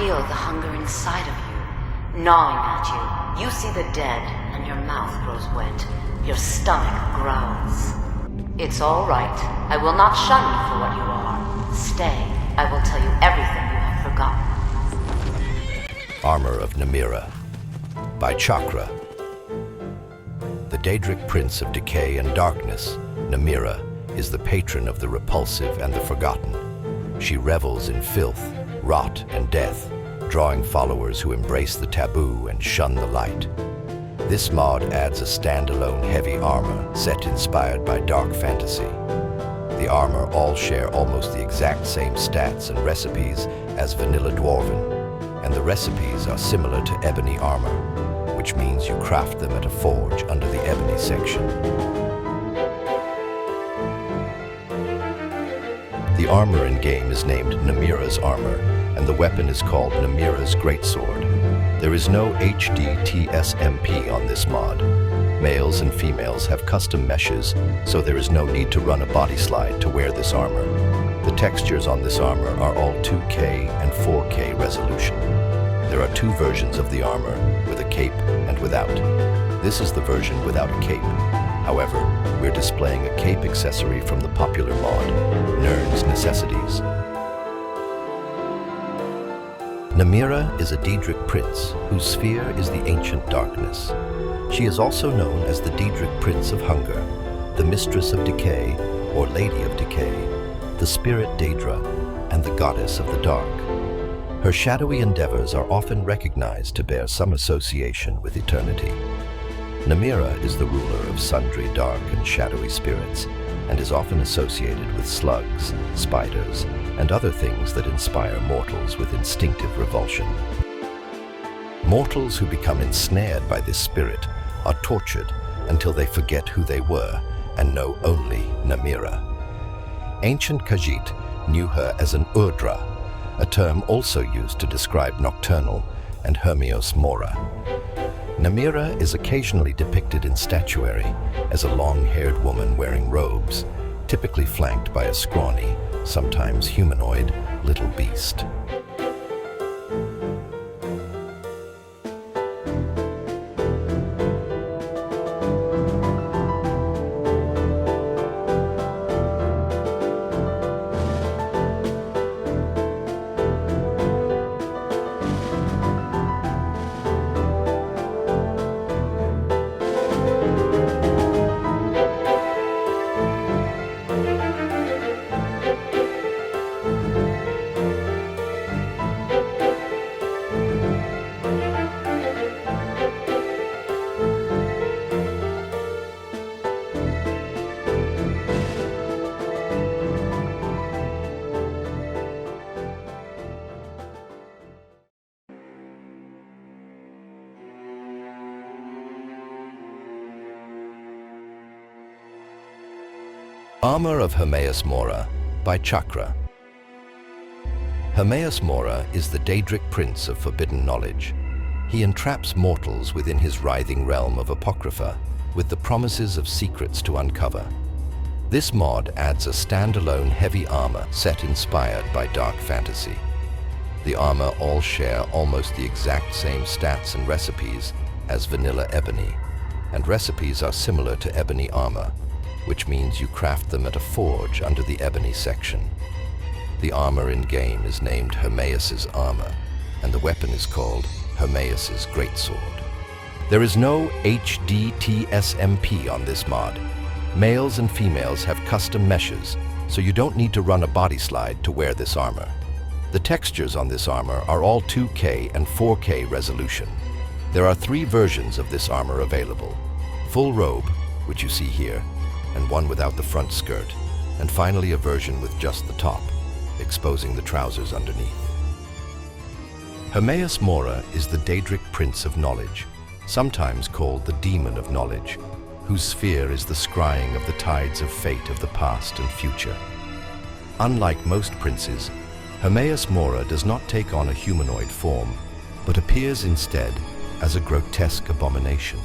feel the hunger inside of you, gnawing at you. You see the dead, and your mouth grows wet. Your stomach growls. It's all right. I will not shun you for what you are. Stay. I will tell you everything you have forgotten. Armor of Namira by Chakra. The Daedric Prince of Decay and Darkness, Namira is the patron of the repulsive and the forgotten. She revels in filth, rot, and death, drawing followers who embrace the taboo and shun the light. This mod adds a standalone heavy armor set inspired by dark fantasy. The armor all share almost the exact same stats and recipes as vanilla Dwarven, and the recipes are similar to Ebony armor, which means you craft them at a forge under the Ebony section. The armor in-game is named Namira's armor, and the weapon is called Namira's Greatsword. There is no HD TSMP on this mod. Males and females have custom meshes, so there is no need to run a body slide to wear this armor. The textures on this armor are all 2K and 4K resolution. There are two versions of the armor, with a cape and without. This is the version without a cape. However, we're displaying a cape accessory from the popular mod, Nern's Necessities. Namira is a Daedric prince whose sphere is the ancient darkness. She is also known as the Daedric Prince of Hunger, the Mistress of Decay, or Lady of Decay, the Spirit Daedra, and the Goddess of the Dark. Her shadowy endeavors are often recognized to bear some association with eternity. Namira is the ruler of sundry dark and shadowy spirits, and is often associated with slugs, spiders, and other things that inspire mortals with instinctive revulsion. Mortals who become ensnared by this spirit are tortured until they forget who they were and know only Namira. Ancient Khajiit knew her as an Urdra, a term also used to describe nocturnal, and Hermaeus Mora. Namira is occasionally depicted in statuary as a long-haired woman wearing robes, typically flanked by a scrawny, sometimes humanoid, little beast. Armor of Hermaeus Mora by Chakra. Hermaeus Mora is the Daedric Prince of Forbidden Knowledge. He entraps mortals within his writhing realm of Apocrypha with the promises of secrets to uncover. This mod adds a standalone heavy armor set inspired by dark fantasy. The armor all share almost the exact same stats and recipes as vanilla Ebony, and recipes are similar to Ebony armor, which means you craft them at a forge under the Ebony section. The armor in-game is named Hermaeus's armor, and the weapon is called Hermaeus's Greatsword. There is no HD TSMP on this mod. Males and females have custom meshes, so you don't need to run a body slide to wear this armor. The textures on this armor are all 2K and 4K resolution. There are 3 versions of this armor available: full robe, which you see here, and one without the front skirt, and finally a version with just the top, exposing the trousers underneath. Hermaeus Mora is the Daedric Prince of Knowledge, sometimes called the Demon of Knowledge, whose sphere is the scrying of the tides of fate of the past and future. Unlike most princes, Hermaeus Mora does not take on a humanoid form, but appears instead as a grotesque abomination.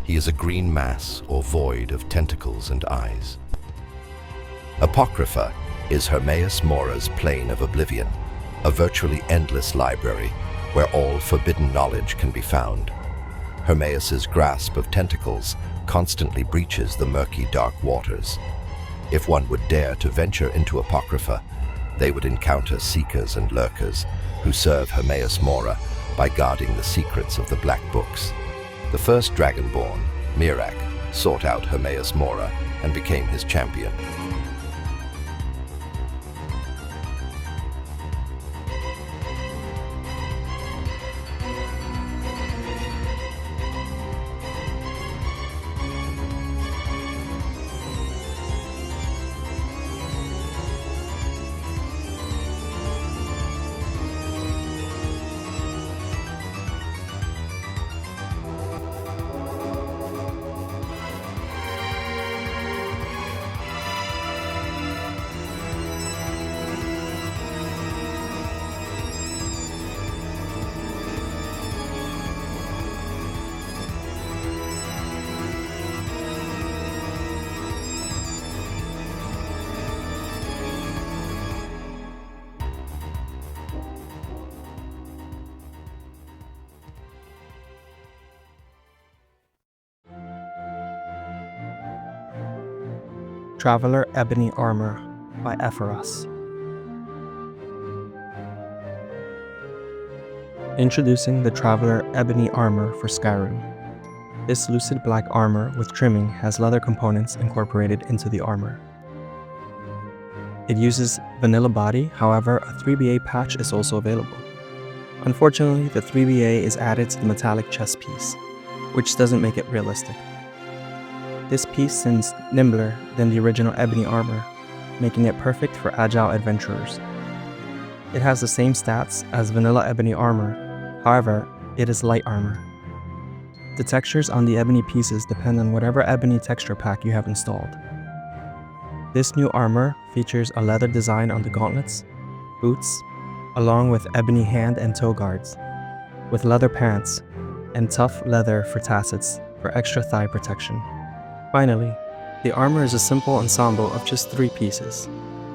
He is a green mass or void of tentacles and eyes. Apocrypha is Hermaeus Mora's plane of oblivion, a virtually endless library where all forbidden knowledge can be found. Hermaeus's grasp of tentacles constantly breaches the murky, dark waters. If one would dare to venture into Apocrypha, they would encounter seekers and lurkers who serve Hermaeus Mora by guarding the secrets of the Black Books. The first Dragonborn, Mira, sought out Hermaeus Mora and became his champion. Traveler Ebony Armor by Ephoros. Introducing the Traveler Ebony Armor for Skyrim. This lucid black armor with trimming has leather components incorporated into the armor. It uses vanilla body, however, a 3BA patch is also available. Unfortunately, the 3BA is added to the metallic chest piece, which doesn't make it realistic. This piece seems nimbler than the original Ebony armor, making it perfect for agile adventurers. It has the same stats as vanilla Ebony armor, however, it is light armor. The textures on the Ebony pieces depend on whatever Ebony texture pack you have installed. This new armor features a leather design on the gauntlets, boots, along with Ebony hand and toe guards, with leather pants, and tough leather for tassets for extra thigh protection. Finally, the armor is a simple ensemble of just 3 pieces,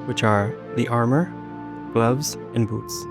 which are the armor, gloves, and boots.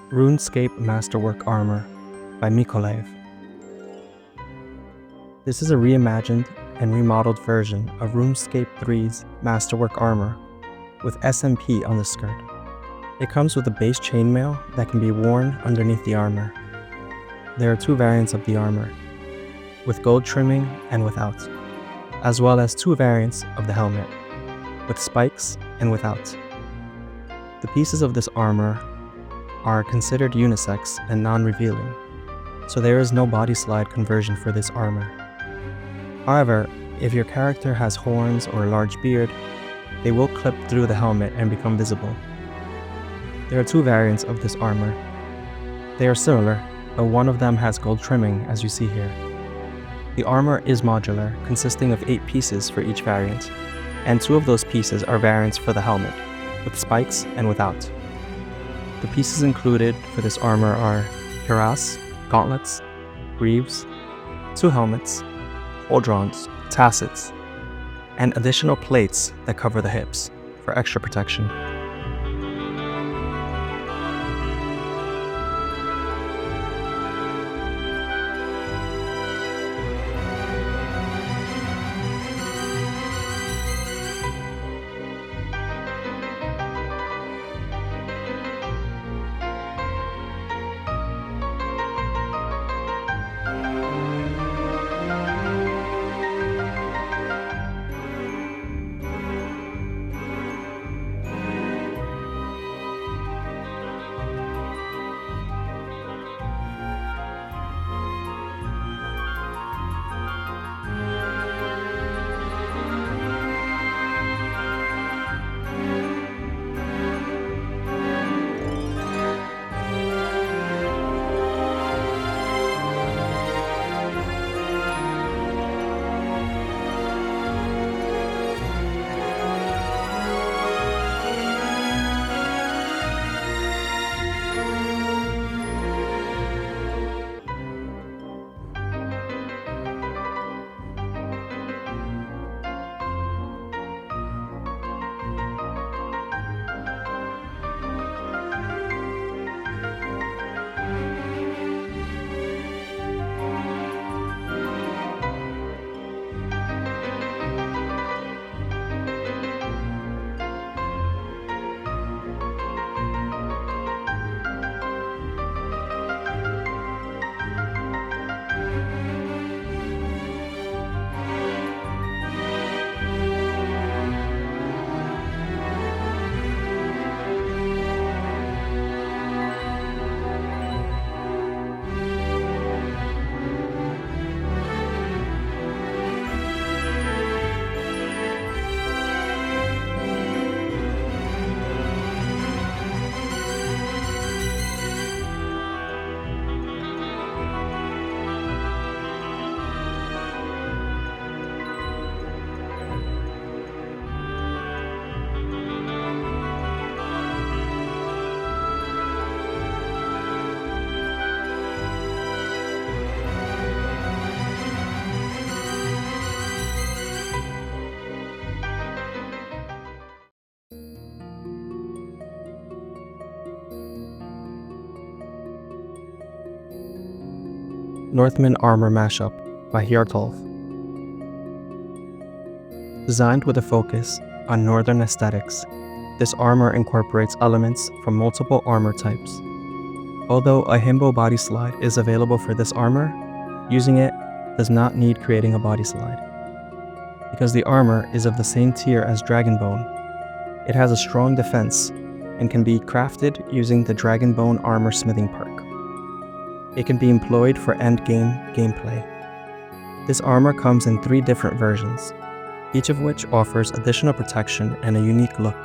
Runescape Masterwork Armor by Mykolaiv. This is a reimagined and remodeled version of RuneScape 3's Masterwork Armor with SMP on the skirt. It comes with a base chainmail that can be worn underneath the armor. There are 2 variants of the armor, with gold trimming and without, as well as 2 variants of the helmet, with spikes and without. The pieces of this armor are considered unisex and non-revealing, so there is no body slide conversion for this armor. However, if your character has horns or a large beard, they will clip through the helmet and become visible. There are 2 variants of this armor. They are similar, but one of them has gold trimming, as you see here. The armor is modular, consisting of 8 pieces for each variant, and 2 of those pieces are variants for the helmet, with spikes and without. The pieces included for this armor are cuirass, gauntlets, greaves, 2 helmets, pauldrons, tassets, and additional plates that cover the hips for extra protection. Northman Armor Mashup by Hjartolf. Designed with a focus on northern aesthetics, this armor incorporates elements from multiple armor types. Although a himbo body slide is available for this armor, using it does not need creating a body slide. Because the armor is of the same tier as Dragonbone, it has a strong defense and can be crafted using the Dragonbone Armor Smithing perk. It can be employed for endgame gameplay. This armor comes in 3 different versions, each of which offers additional protection and a unique look.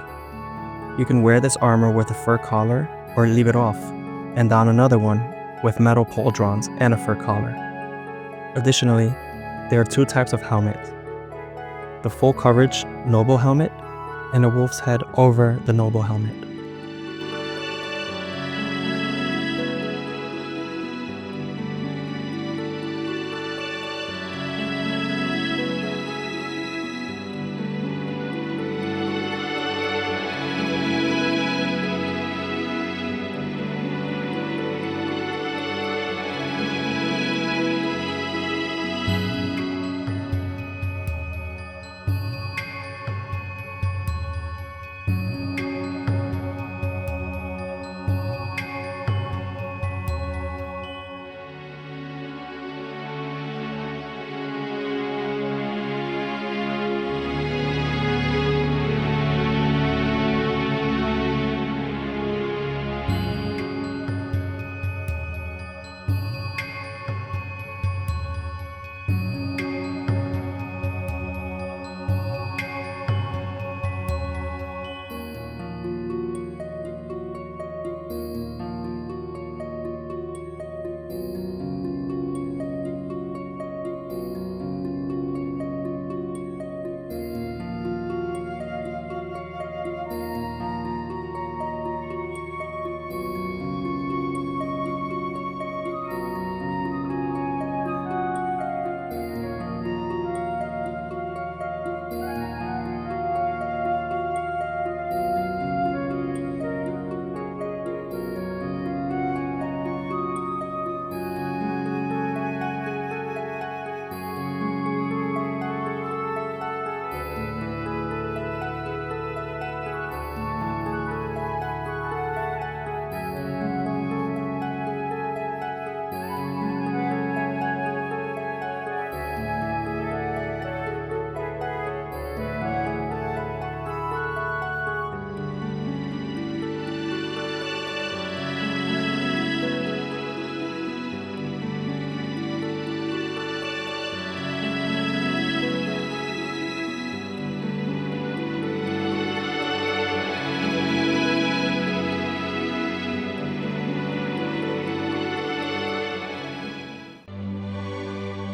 You can wear this armor with a fur collar or leave it off, and don another one with metal pauldrons and a fur collar. Additionally, there are 2 types of helmet: the full coverage noble helmet and a wolf's head over the noble helmet.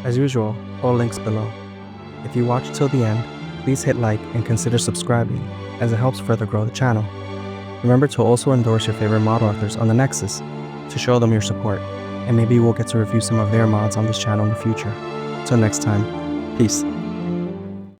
As usual, all links below. If you watched till the end, please hit like and consider subscribing, as it helps further grow the channel. Remember to also endorse your favorite mod authors on the Nexus to show them your support, and maybe we'll get to review some of their mods on this channel in the future. Till next time, peace.